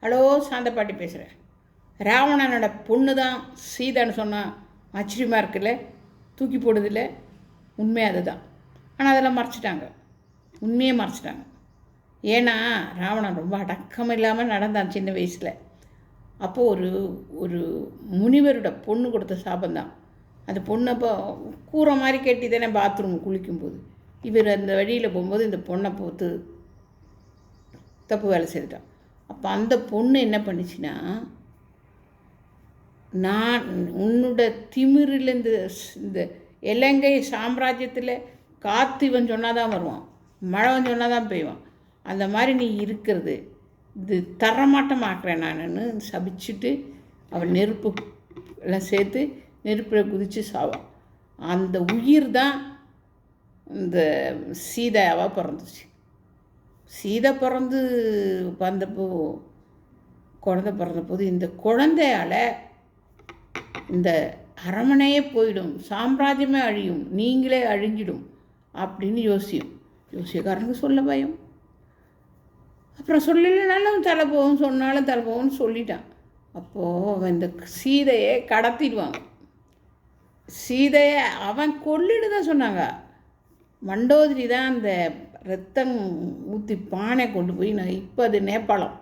Hello, சாந்தப்பாட்டி பேசுகிறேன். ராவணனோட பொண்ணு தான் சீதான்னு சொன்னால் ஆச்சரியமாக இருக்குல்ல, தூக்கி போடுதில்ல. உண்மை அதுதான். ஆனால் அதெல்லாம் மறைச்சிட்டாங்க, உண்மையே மறைச்சிட்டாங்க. ஏன்னா ராவணன் ரொம்ப அடக்கம் இல்லாமல் நடந்தான் சின்ன வயசில். அப்போது ஒரு முனிவரோட பொண்ணு கொடுத்த சாபந்தான். அந்த பொண்ணை அப்போ கூரை மாதிரி கட்டி தானே பாத்ரூம் குளிக்கும்போது இவர் அந்த வழியில் போகும்போது இந்த பொண்ணை பார்த்து தப்பு வேலை செய்துட்டான். அப்போ அந்த பொண்ணு என்ன பண்ணிச்சுன்னா, நான் உன்னோட திமிரில் இந்த இலங்கை சாம்ராஜ்யத்தில் காற்று இவன் சொன்னால் தான் வருவான், மழை சொன்னால் தான் பெய்வான், அந்த மாதிரி நீ இருக்கிறது இது தரமாட்டமாக்குறேன் நானுன்னு சபிச்சுட்டு அவள் நெருப்பு எல்லாம் சேர்த்து நெருப்பில் குதித்து சாவான். அந்த உயிர் தான் இந்த சீதாவாக பிறந்துச்சு. சீதை பிறந்து வந்தப்போ குழந்தை பிறந்தபோது இந்த குழந்தையால் இந்த அரமனையே போயிடும், சாம்ராஜ்யமே அழியும், நீங்களே அழிஞ்சிடும் அப்படின்னு யோசிக்காரனுக்கு சொல்ல பயம். அப்புறம் சொல்லலைனாலும் தலை போகும், சொன்னாலும் தலை போகும்னு சொல்லிட்டான். அப்போது அவன் இந்த சீதையை கடத்திடுவாங்க. சீதையை அவன் கொல்லிட்டு தான் சொன்னாங்க. மண்டோதரி தான் அந்த ரத்தம் ஊற்றி பானை கொண்டு போய், நான் இப்போ அது நேபாளம்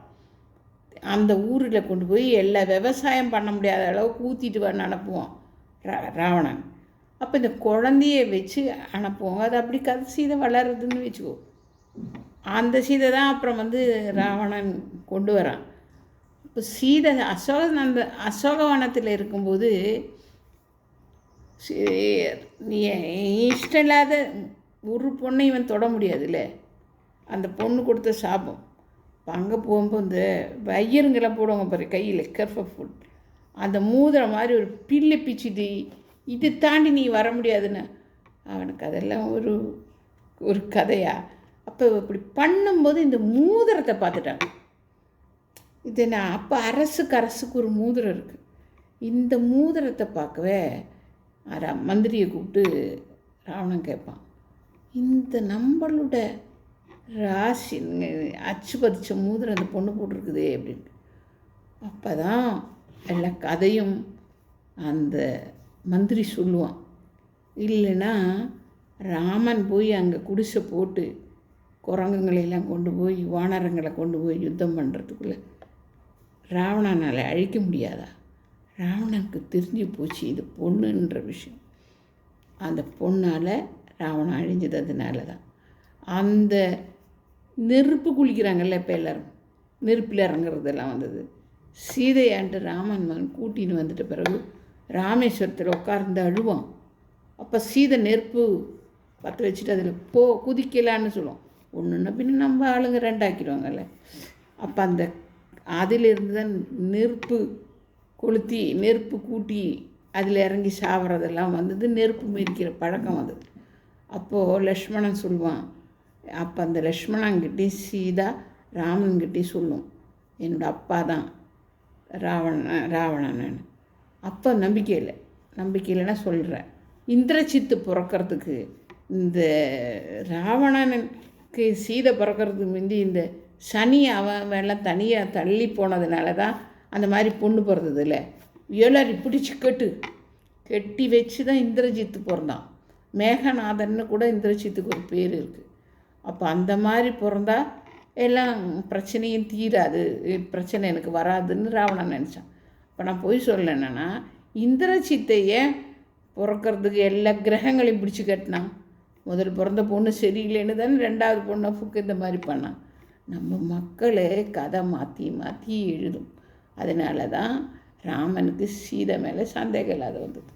அந்த ஊரில் கொண்டு போய் எல்லா விவசாயம் பண்ண முடியாத அளவுக்கு ஊற்றிட்டு வந்து அனுப்புவான் ராவணன். அப்போ இந்த குழந்தைய வச்சு அனுப்புவாங்க. அது அப்படி சீதை வளருதுன்னு வச்சுக்கோ. அந்த சீதை தான் அப்புறம் ராவணன் கொண்டு வரான். இப்போ சீதை அந்த அசோகவனத்தில் இருக்கும்போது நீ இஷ்டம் இல்லாத ஒரு பொண்ணை இவன் தொட முடியாதுல்ல, அந்த பொண்ணு கொடுத்த சாபம். இப்போ அங்கே போகும்போது இந்த வையருங்கெல்லாம் போடுவாங்க பாரு கையில் கர்ஃப ஃபுட், அந்த மூதுற மாதிரி ஒரு பில்லு பிச்சுட்டு இது தாண்டி நீ வர முடியாதுன்னு அவனுக்கு அதெல்லாம் ஒரு கதையா. அப்போ இப்படி பண்ணும்போது இந்த மூதிரத்தை பார்த்துட்டாங்க. இது நான் அப்போ அரசுக்கு ஒரு மூதிரம் இருக்குது. இந்த மூதிரத்தை பார்க்கவே மந்திரியை கூப்பிட்டு ராவணன் கேட்பான், இந்த நம்மளோட ராசி அச்சு பதிச்ச மூதிரம் அந்த பொண்ணு போட்டிருக்குதே அப்படின்ட்டு. அப்போ தான் எல்லா கதையும் அந்த மந்திரி சொல்லுவான். இல்லைன்னா ராமன் போய் அங்கே குடிசை போட்டு குரங்குங்களெல்லாம் கொண்டு போய் வானரங்களை கொண்டு போய் யுத்தம் பண்ணுறதுக்குள்ளே ராவணனால் அழிக்க முடியாதா? ராவணனுக்கு தெரிஞ்சு போச்சு இது பொண்ணுன்ற விஷயம். அந்த பொண்ணால் ராவணன் அழிஞ்சது அதனால தான். அந்த நெருப்பு குளிக்கிறாங்கல்ல, இப்போ எல்லோரும் நெருப்பில் இறங்குறதெல்லாம் வந்தது. சீதையான்ட்டு ராமன் கூட்டின்னு வந்துட்ட பிறகு ராமேஸ்வரத்தில் உட்கார்ந்து அழுவான். அப்போ சீதை நெருப்பு பற்ற வச்சுட்டு அதில் குதிக்கலான்னு சொல்லுவோம். ஒன்றுன்னா பின்ன நம்ம ஆளுங்க ரெண்டாக்கிடுவாங்கல்ல. அப்போ அதிலிருந்து தான் நெருப்பு கொளுத்தி நெருப்பு கூட்டி அதில் இறங்கி சாப்பிட்றதெல்லாம் வந்தது. நெருப்பு மிதிக்கிற பழக்கம் வந்தது. அப்போது லக்ஷ்மணன் சொல்லுவான். அப்போ அந்த லக்ஷ்மணன்கிட்டே சீதா ராமன்கிட்டே சொல்லும், என்னோடய அப்பா தான் ராவணன். அப்போ நம்பிக்கை இல்லைன்னா சொல்கிறேன். இந்திரஜித்து பிறக்கிறதுக்கு இந்த ராவணனுக்கு சீதை பிறக்கிறதுக்கு முந்தி இந்த சனி அவன் எல்லாம் தனியாக தள்ளி போனதுனால தான் அந்த மாதிரி பொண்ணு பிறந்தது இல்லை. எல்லாரும் பிடிச்சி கட்டி வச்சு தான் இந்திரஜித்து பிறந்தான். மேகநாதன்னு கூட இந்திரஜித்துக்கு ஒரு பேர் இருக்குது. அப்போ அந்த மாதிரி பிறந்தா எல்லாம் பிரச்சனையும் தீராது, பிரச்சனை எனக்கு வராதுன்னு ராவணன் நினச்சான். இப்போ நான் போய் சொல்ல என்னன்னா, இந்திரஜித்தையே பிறக்கிறதுக்கு எல்லா கிரகங்களையும் பிடிச்சி கட்டினான். முதல் பிறந்த பொண்ணு சரியில்லைன்னு தானே ரெண்டாவது பொண்ணை இந்த மாதிரி பண்ணான். நம்ம மக்களே கதை மாற்றி எழுதும். அதனால தான் ராமனுக்கு சீதை மேலே சந்தேகம் இல்லாத வந்தது.